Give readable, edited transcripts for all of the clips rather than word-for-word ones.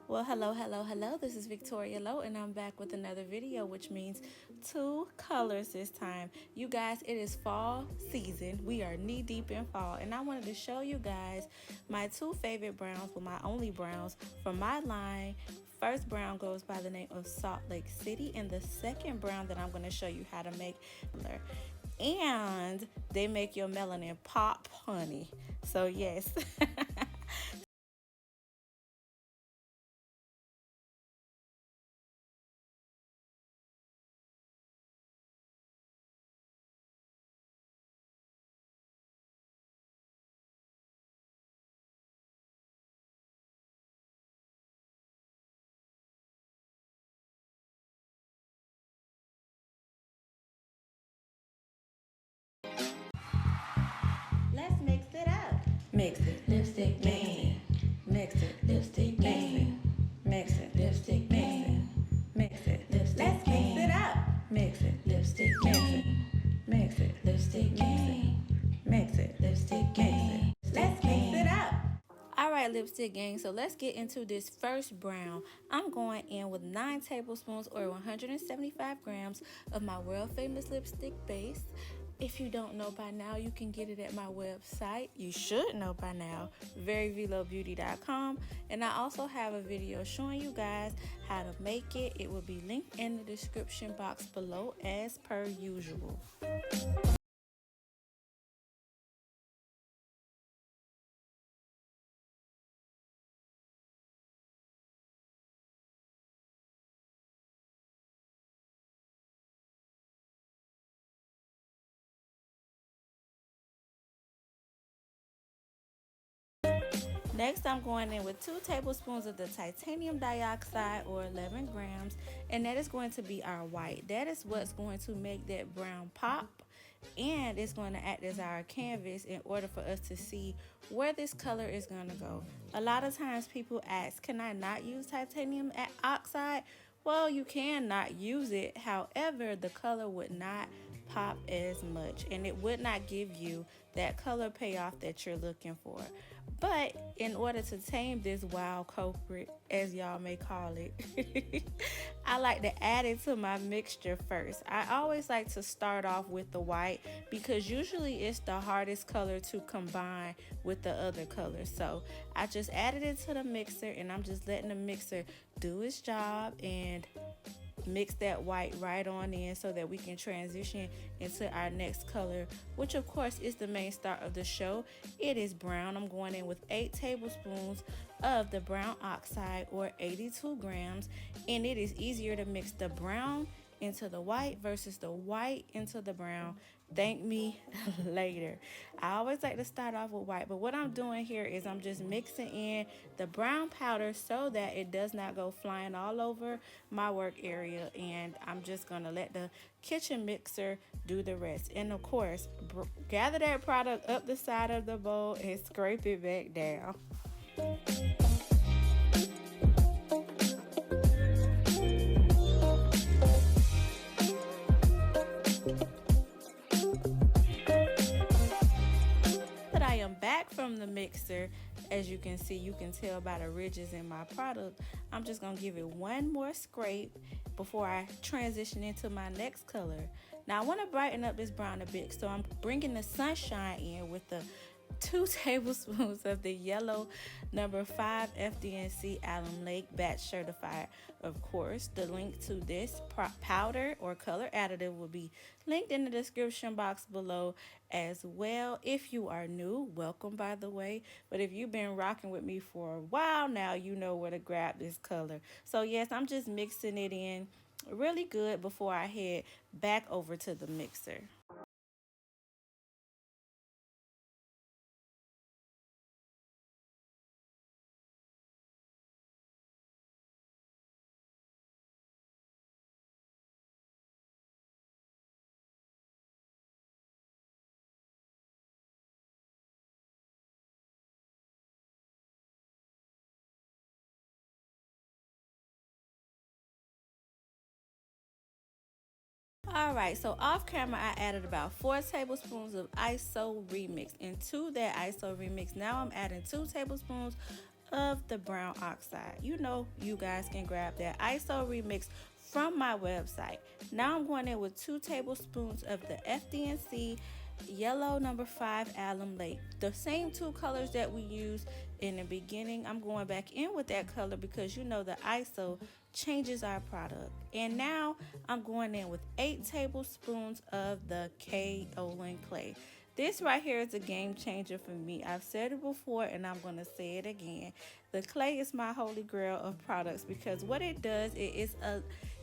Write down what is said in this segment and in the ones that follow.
Well, hello. This is Victoria Lowe, and I'm back with another video, which means two colors this time. You guys, it is fall season. We are knee deep in fall, and I wanted to show you guys my two favorite browns, well, my only browns from my line. First brown goes by the name of Salt Lake City, and the second brown that I'm going to show you how to make, and they make your melanin pop, honey. So yes. Let's mix it up. Mix it. Lipstick game. Mix it. Lipstick game. Mix it. Lipstick game. Mix it. Lipstick Let's game. mix it up. Mix it. Lipstick game. Mix it. Lipstick game. Mix it. Lipstick game. Let's mix it up. All right, lipstick gang. So let's get into this first brown. I'm going in with 9 tablespoons or 175 grams of my world famous lipstick base. If you don't know by now, you can get it at my website. You should know by now, veryveelobeauty.com. And I also have a video showing you guys how to make it. It will be linked in the description box below as per usual. Next, I'm going in with 2 tablespoons of the titanium dioxide or 11 grams, and that is going to be our white. That is what's going to make that brown pop, and it's going to act as our canvas in order for us to see where this color is going to go. A lot of times people ask, can I not use titanium oxide? Well, you can not use it. However, the color would not pop as much, and it would not give you that color payoff that you're looking for. But in order to tame this wild culprit, as y'all may call it, I like to add it to my mixture first. I always like to start off with the white because usually it's the hardest color to combine with the other colors. So I just added it to the mixer, and I'm just letting the mixer do its job and mix that white right on in so that we can transition into our next color, which of course is the main star of the show. It is brown. I'm going in with 8 tablespoons of the brown oxide or 82 grams, and it is easier to mix the brown into the white versus the white into the brown. Thank me later. I always like to start off with white, but what I'm doing here is I'm just mixing in the brown powder so that it does not go flying all over my work area, and I'm just gonna let the kitchen mixer do the rest. And of course, gather that product up the side of the bowl and scrape it back down. Back from the mixer, as you can see, you can tell by the ridges in my product. I'm just gonna give it one more scrape before I transition into my next color. Now I want to brighten up this brown a bit, so I'm bringing the sunshine in with the 2 tablespoons of the yellow number 5 FD&C Alum Lake batch certified. Of course, the link to this powder or color additive will be linked in the description box below as well. If you are new, welcome by the way, but if you've been rocking with me for a while now, you know where to grab this color. So yes, I'm just mixing it in really good before I head back over to the mixer. Alright, so off camera I added about 4 tablespoons of ISO remix. And to that ISO remix, now I'm adding 2 tablespoons of the brown oxide. You know, you guys can grab that ISO remix from my website. Now I'm going in with 2 tablespoons of the FD&C Yellow #5 Alum Lake. The same 2 colors that we used in the beginning. I'm going back in with that color because you know the ISO changes our product. And now I'm going in with 8 tablespoons of the Kaolin Clay. This right here is a game changer for me. I've said it before and I'm going to say it again. The clay is my holy grail of products because what it does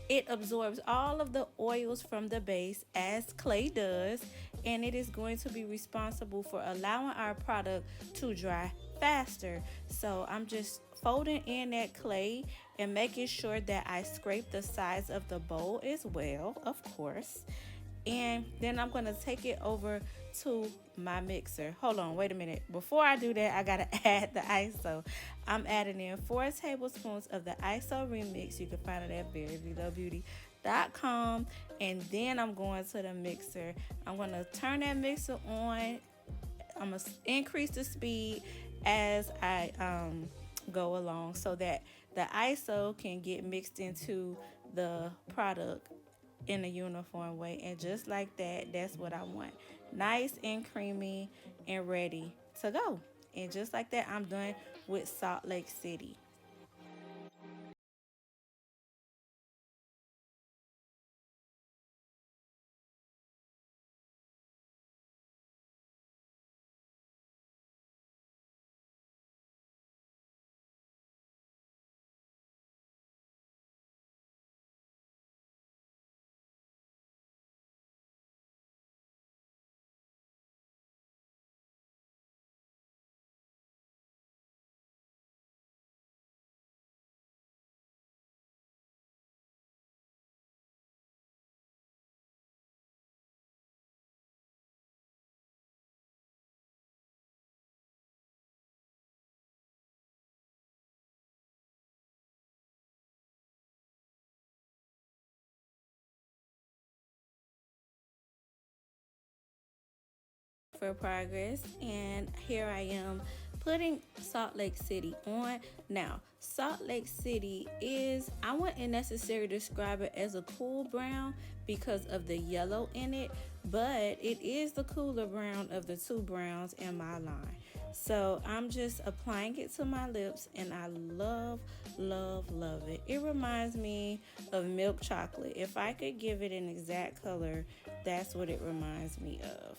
it absorbs all of the oils from the base as clay does, and it is going to be responsible for allowing our product to dry faster. So I'm just folding in that clay and making sure that I scrape the sides of the bowl as well, of course. And then I'm going to take it over to my mixer. Hold on, wait a minute. Before I do that, I got to add the ISO. I'm adding in 4 tablespoons of the ISO remix. You can find it at veryveelobeauty.com. And then I'm going to the mixer. I'm going to turn that mixer on. I'm going to increase the speed as I go along so that the ISO can get mixed into the product in a uniform way. And just like that, that's what I want. Nice and creamy and ready to go. And just like that, I'm done with Salt Lake City. For progress, and here I am putting Salt Lake City on. Now Salt Lake City is, I wouldn't necessarily describe it as a cool brown because of the yellow in it, but it is the cooler brown of the 2 browns in my line. So I'm just applying it to my lips and I love, love, love it. It reminds me of milk chocolate. If I could give it an exact color, that's what it reminds me of.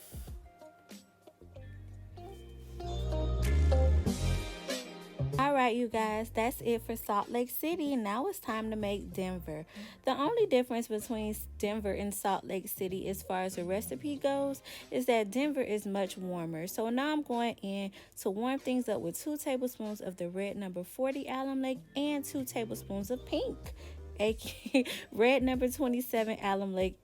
Alright, you guys, that's it for Salt Lake City. Now it's time to make Denver. The only difference between Denver and Salt Lake City as far as the recipe goes is that Denver is much warmer. So now I'm going in to warm things up with 2 tablespoons of the red #40 Alum Lake and 2 tablespoons of pink. aka red #27 Alum Lake,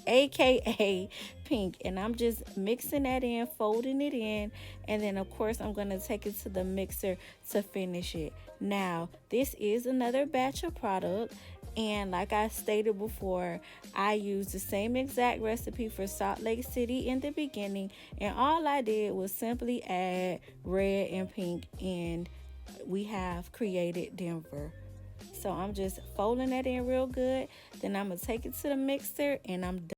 aka pink. And I'm just mixing that in, folding it in, and then of course I'm going to take it to the mixer to finish it. Now this is another batch of product, and like I stated before, I used the same exact recipe for Salt Lake City in the beginning, and all I did was simply add red and pink, and we have created Denver. So I'm just folding that in real good. Then I'm going to take it to the mixer and I'm done.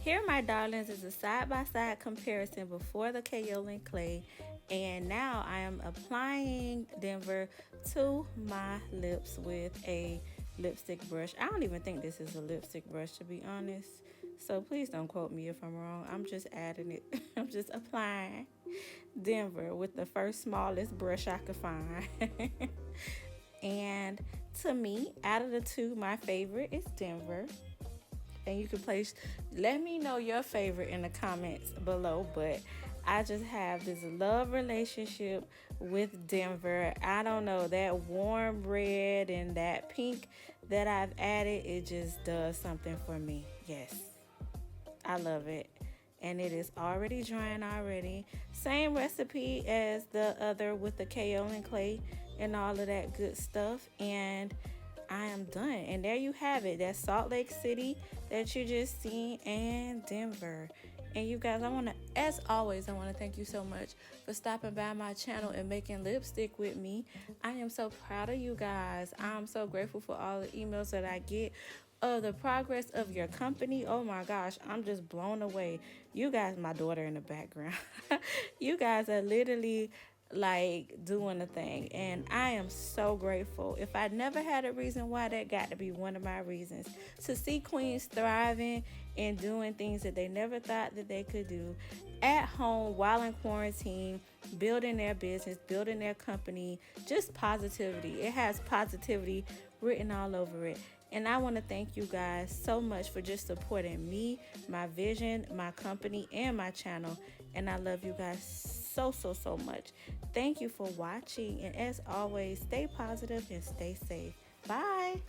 Here, my darlings, is a side-by-side comparison before the Kaolin Clay, and now I am applying Denver to my lips with a lipstick brush. I don't even think this is a lipstick brush, to be honest, so please don't quote me if I'm wrong. I'm just adding it. I'm just applying Denver with the first smallest brush I could find. And to me, out of the two, my favorite is Denver. And you can place, let me know your favorite in the comments below. But I just have this love relationship with Denver. I don't know, that warm red and that pink that I've added, it just does something for me. Yes, I love it. And it is already drying already. Same recipe as the other with the kaolin clay and all of that good stuff. And I am done. And there you have it. That's Salt Lake City that you just seen, and Denver. And you guys, as always, I want to thank you so much for stopping by my channel and making lipstick with me. I am so proud of you guys. I'm so grateful for all the emails that I get of the progress of your company. Oh my gosh, I'm just blown away. You guys, my daughter in the background, you guys are literally like doing the thing, and I am so grateful. If I never had a reason why, that got to be one of my reasons, to see queens thriving and doing things that they never thought that they could do at home while in quarantine, building their business, building their company. Just positivity. It has positivity written all over it. And I want to thank you guys so much for just supporting me, my vision, my company, and my channel. And I love you guys so much. Thank you for watching. And as always, stay positive and stay safe. Bye.